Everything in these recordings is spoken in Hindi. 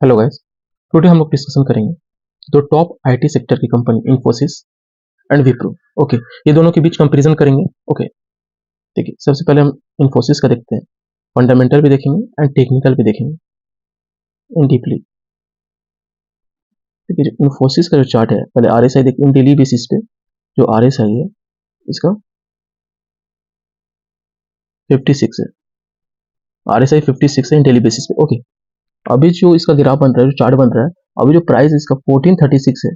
हेलो गाइस, टुडे हम लोग डिस्कशन करेंगे दो टॉप आईटी सेक्टर की company Infosys and Wipro. Okay, ये दोनों के बीच कंपैरिजन करेंगे। ओके, देखिए सबसे पहले हम इन्फोसिस का देखते हैं, फंडामेंटल भी देखेंगे एंड टेक्निकल भी देखेंगे इन डीपली। देखिए जो इन्फोसिस का जो चार्ट है, पहले आरएसआई देखिए इन डेली बेसिस पे। जो आरएसआई है इसका 56 है, आरएसआई 56 है इन डेली बेसिस पे। ओके, अभी जो इसका ग्राफ बन रहा है, जो चार्ट बन रहा है, अभी जो प्राइस इसका 1436 है,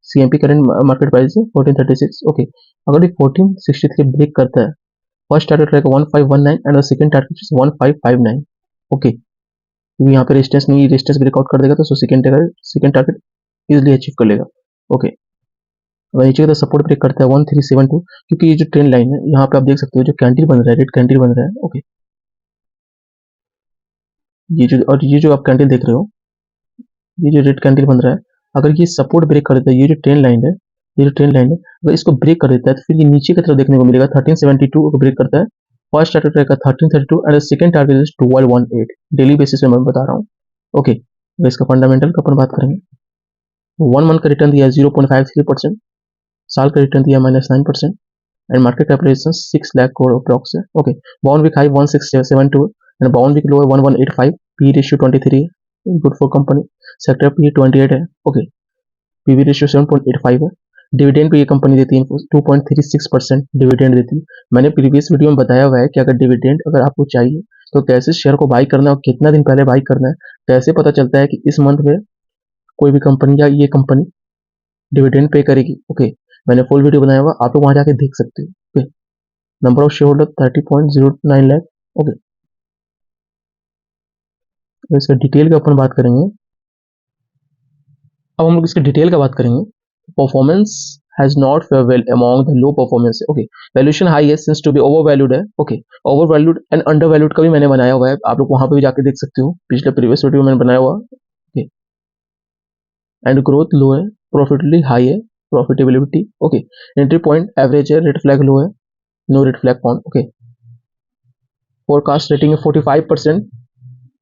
सीएमपी करंट मार्केट प्राइस है 1436। ओके, अगर ये 1463 ब्रेक करता है, फर्स्ट टारगेट रहेगा 1519 and the second target is 1559। Okay, क्योंकि यहाँ पे रेजिस्टेंस नहीं, रेजिस्टेंस ब्रेकआउट कर देगा तो सेकंड टारगेट इजीली अचीव कर लेगा। ओके, अगर नीचे का सपोर्ट ब्रेक करता है 1372, क्योंकि ये जो ट्रेंड लाइन है यहाँ पे आप देख सकते हो, जो कैंडल बन रहा है, रेड कैंडल बन रहा है। ओके, ये जो आप कैंडल देख रहे हो, ये जो रेड कैंडल बन रहा है, अगर ये सपोर्ट ब्रेक कर देता है, ये जो ट्रेंड लाइन है, ये जो ट्रेंड लाइन है, अगर इसको ब्रेक कर देता है तो फिर ये नीचे की तरफ देखने को मिलेगा 1372 को ब्रेक करता है। फर्स्ट टारगेट रहेगा 1332 and second target is 1218। Daily basis पे मैं बता रहा हूँ। ओके, तो इसका फंडामेंटल का अपन बात करेंगे। 1 मंथ का रिटर्न दिया है 0.53%, साल का रिटर्न दिया -9%, and market capitalisation 6 lakh crore approx है। Okay, bound week high 1672 and bound week low है 1185, पी रेशियो 23 है, good for company. Sector P 28 है। ओके, पीवी रेशियो 7.85 है। डिविडेंड पे ये कंपनी देती है 2.36% डिविडेंड देती है। मैंने प्रीवियस वीडियो में बताया हुआ है कि अगर डिविडेंड अगर आपको चाहिए तो कैसे शेयर को बाई करना है और कितना दिन पहले बाई करना है, कैसे पता चलता है कि इस मंथ में कोई भी कंपनी या ये कंपनी डिविडेंड पे करेगी। ओके, मैंने फुल वीडियो बनाया हुआ, आप लोग वहां जाके देख सकते हो। Okay, number of share holder 30.09 lakh. Okay, तो इसका डिटेल का अपन बात करेंगे। अब हम लोग इसके डिटेल का बात करेंगे। Performance has not fair well among the low performance. Okay, valuation high है सिंस टू बी ओवरवैल्यूड है। ओके, ओवरवैल्यूड एंड अंडरवैल्यूड का भी मैंने बनाया हुआ है, आप लोग वहां पे भी जाके देख सकते हो, पिछले प्रीवियस वीडियो मैंने बनाया हुआ। ओके, एंड ग्रोथ लो है, प्रॉफिटेबिलिटी हाई है, profitability. Okay, entry point average है, रेड फ्लैग लो है, no red flag found. Okay, forecast rating है 45%,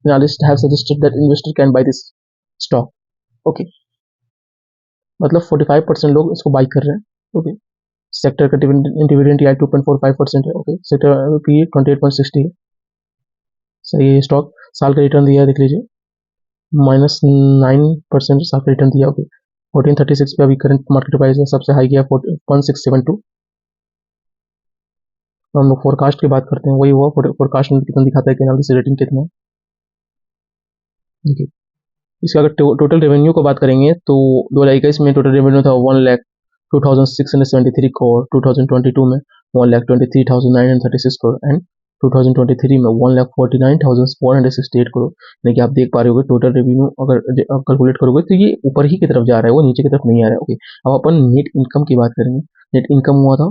analyst have suggested that investor can buy this stock. Okay, मतलब 45% लोग इसको बाई कर रहे हैं। ओके, सेक्टर का डिविडेंड या 2.45% है। ओके, सेक्टर पी 28.60 है, सही है। स्टॉक साल का रिटर्न दिया है, देख लीजिए, -9% साल का रिटर्न दिया। ओके, 1436 पे अभी करंट मार्केट प्राइस है, सबसे हाई गया 1672। तो हम लोग फोरकास्ट की बात करते हैं, वही हुआ फोरकास्ट में कितना दिखाता है कि एनालिसिस रेटिंग कितना है। ओके, इसका अगर टोटल रेवेन्यू को बात करेंगे तो 2021 में टोटल रेवेन्यू था 1,02,673 करोड़, 2022 में 1,23,936 करोड़ एंड 2023 में 1,49,468 करोड़। यानी कि आप देख पा रहे होगे टोटल रेवेन्यू अगर कैलकुलेट करोगे तो ये ऊपर ही की तरफ जा रहा है, वो नीचे की तरफ नहीं आ रहा है। ओके, अब अपन नेट इनकम की बात करेंगे। नेट इनकम हुआ था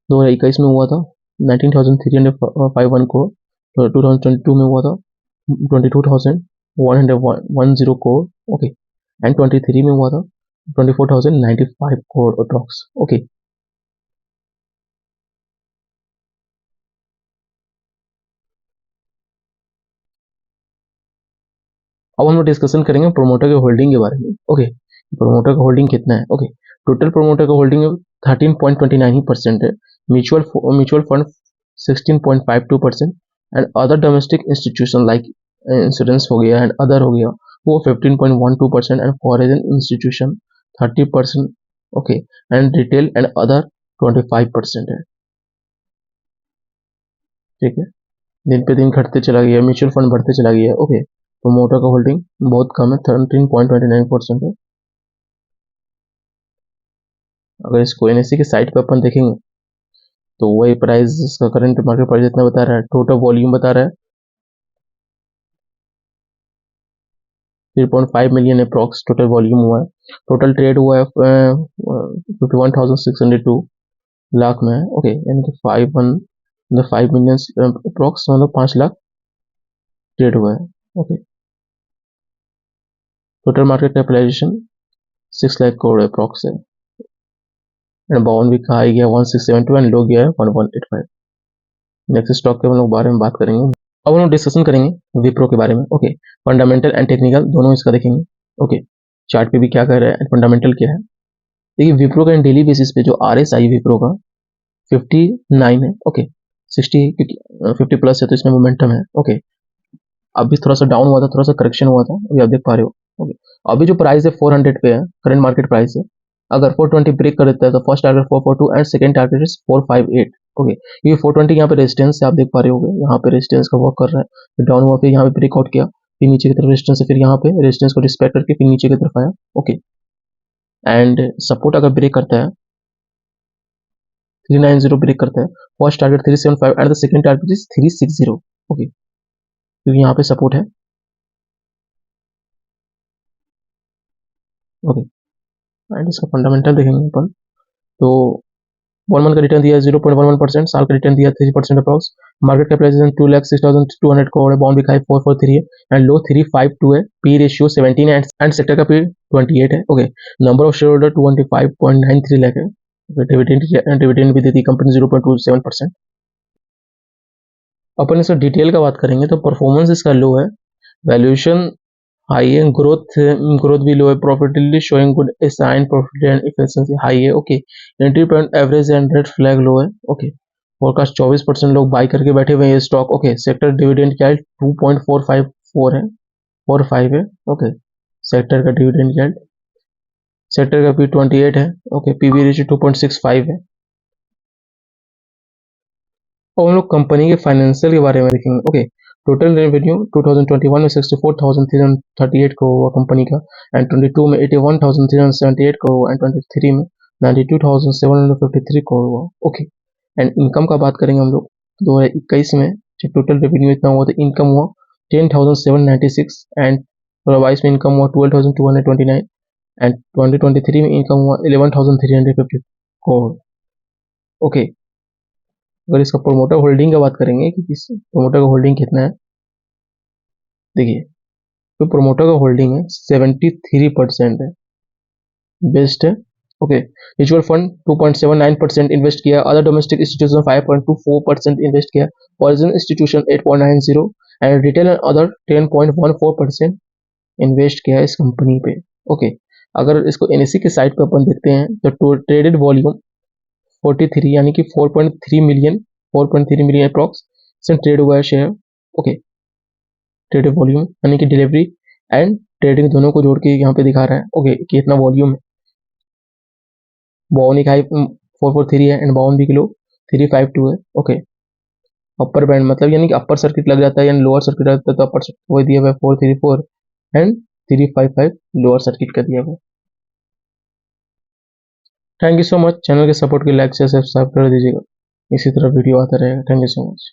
2021 में हुआ था 19,351 करोड़, 2022 में हुआ था 22,110 करोड़। ओके, एंड 23 में हुआ था 24,095 करोड़ अप्रॉक्स। ओके, अब हम लोग डिस्कशन करेंगे प्रोमोटर के होल्डिंग के बारे में। ओके, प्रोमोटर का होल्डिंग कितना है। ओके, टोटल प्रोमोटर का होल्डिंग 13.29% है, mutual fund 16.52% and other domestic institution like insurance हो गया एंड अदर हो गया वो 15.12% and foreign institution 30%। Okay, and retail and other 25% है। ठीक है, दिन पे दिन घटते चला गया, म्यूचुअल फंड बढ़ते चला गया। ओके, प्रोमोटर का होल्डिंग बहुत कम है, 13.29% है। अगर इसको एनएससी के साइट पे अपन देखेंगे तो वही प्राइस, इसका करंट मार्केट प्राइस इतना बता रहा है, टोटल वॉल्यूम बता रहा है 3.5 मिलियन अप्रॉक्स टोटल वॉल्यूम हुआ है। टोटल ट्रेड हुआ है 51,602 लाख में। ओके, यानी कि 5 मिलियन अप्रॉक्स, मतलब 5 लाख ट्रेड हुआ है। Okay, total market capitalisation 6 lakh crore approx है, एंड बाउंड वीक हाई गया 1672 एंड लो गया है 1185। नेक्स्ट स्टॉक के हम लोग बारे में बात करेंगे। अब हम लोग डिस्कशन करेंगे विप्रो के बारे में। ओके, फंडामेंटल एंड टेक्निकल दोनों इसका देखेंगे। ओके, चार्ट पे भी क्या कर रहा है, फंडामेंटल क्या है। देखिए विप्रो का डेली बेसिस पे जो RSI विप्रो का 59 है। ओके, 60 क्योंकि 50 प्लस है तो इसमें मोमेंटम है। ओके, अभी थोड़ा सा डाउन हुआ था, थोड़ा सा करेक्शन हुआ था, अभी आप देख पा रहे हो। ओके, अभी जो प्राइस है 400 पे है, करंट मार्केट प्राइस है। अगर 420 ब्रेक कर देता है तो first target 442 and second target is 458। Okay, ये 420 यहाँ पे रेजिस्टेंस है, आप देख पा रहे होगे, यहाँ पे रेजिस्टेंस का वर्क कर रहा है। फिर डाउन हुआ, फिर यहाँ पे ब्रेकआउट किया, फिर नीचे की तरफ रेजिस्टेंस है, फिर यहाँ पे रेजिस्टेंस को रिस्पेक्ट करके फिर नीचे की तरफ आया। ओके, एंड सपोर्ट अगर ब्रेक करता है 390 ब्रेक करता है, first target 375 and the second target is 360। Okay, क्योंकि यहाँ पे सपोर्ट है। ओके, एंड इसका फंडामेंटल देखेंगे अपन तो 1 मंथ का रिटर्न दिया 0.11%, साल का रिटर्न दिया 3% अप्रॉक्स। मार्केट कैपिटलाइजेशन 2,06,200 करोड़ है, बाउंड दिखाई 443 है एंड लो 352 है, पी रेशियो 17 है एंड सेक्टर का पी 28 है। Okay, number of share holder 25.93 lakh है। डिविडेंड भी देती कंपनी 0.27%। अपन इसका डिटेल का बात करेंगे तो परफॉर्मेंस इसका लो है, वैल्यूएशन हाई है, ग्रोथ भी लो है, profitability showing good sign, profit and efficiency high है। Okay, entry point average and red flag low है। ओके, फोरकास्ट 24% लोग बाई करके बैठे हुए हैं ये स्टॉक। ओके, सेक्टर डिविडेंड क्या है 2.454 है, 45 है। ओके, सेक्टर का डिविडेंड क्या है, सेक्टर का पी 28 है। ओके, पीवी रेशियो 2.65 है। और हम लोग कंपनी के फाइनेंशियल के बारे में देखेंगे। ओके, टोटल रेवेन्यू 2021 में 64,338 करोड़ हुआ कंपनी का, एंड 22 में 81,378 करोड़ हुआ, एंड 23 में 92,753 करोड़ हुआ। ओके, एंड इनकम का बात करेंगे हम लोग 2021 में जब टोटल रेवेन्यू इतना हुआ तो इनकम हुआ 10,796 एंड 2022 में इनकम हुआ 12,229 एंड 2023 में इनकम हुआ 11,350 करोड़। ओके, अगर इसका प्रोमोटर होल्डिंग की बात करेंगे कि इस प्रोमोटर का होल्डिंग कितना है, देखिए तो प्रोमोटर का होल्डिंग है 73% है, बेस्ट है। ओके, म्यूचुअल फंड 2.79% इन्वेस्ट किया, अदर डोमेस्टिक इंस्टीट्यूशन 5.24% इन्वेस्ट किया, foreign institution 8.90 and retail and other 10.14% invest किया इस कंपनी पे। ओके, अगर इसको NSE के साइट पे अपन देखते हैं तो ट्रेडेड वॉल्यूम 43 यानी कि 4.3 मिलियन अप्रॉक्स से ट्रेड हुआ है शेयर। ओके, ट्रेडेड वॉल्यूम यानी कि डिलीवरी एंड ट्रेडिंग दोनों को जोड़ के यहाँ पे दिखा रहा है। ओके, कितना वॉल्यूम है, 52 हाई 443 है एंड 52 भी किलो 352 है। ओके, अपर बैंड मतलब यानी कि अपर सर्किट लग जाता है यानी लोअर सर्किट रहता है तो अपर सर्किट वही दिया हुआ है 434 एंड 355 लोअर सर्किट का दिया हुआ है। Thank you so much, channel के सपोर्ट के लाइक से सब्सक्राइब कर दीजिएगा, इसी तरह वीडियो आता रहेगा। Thank you so much.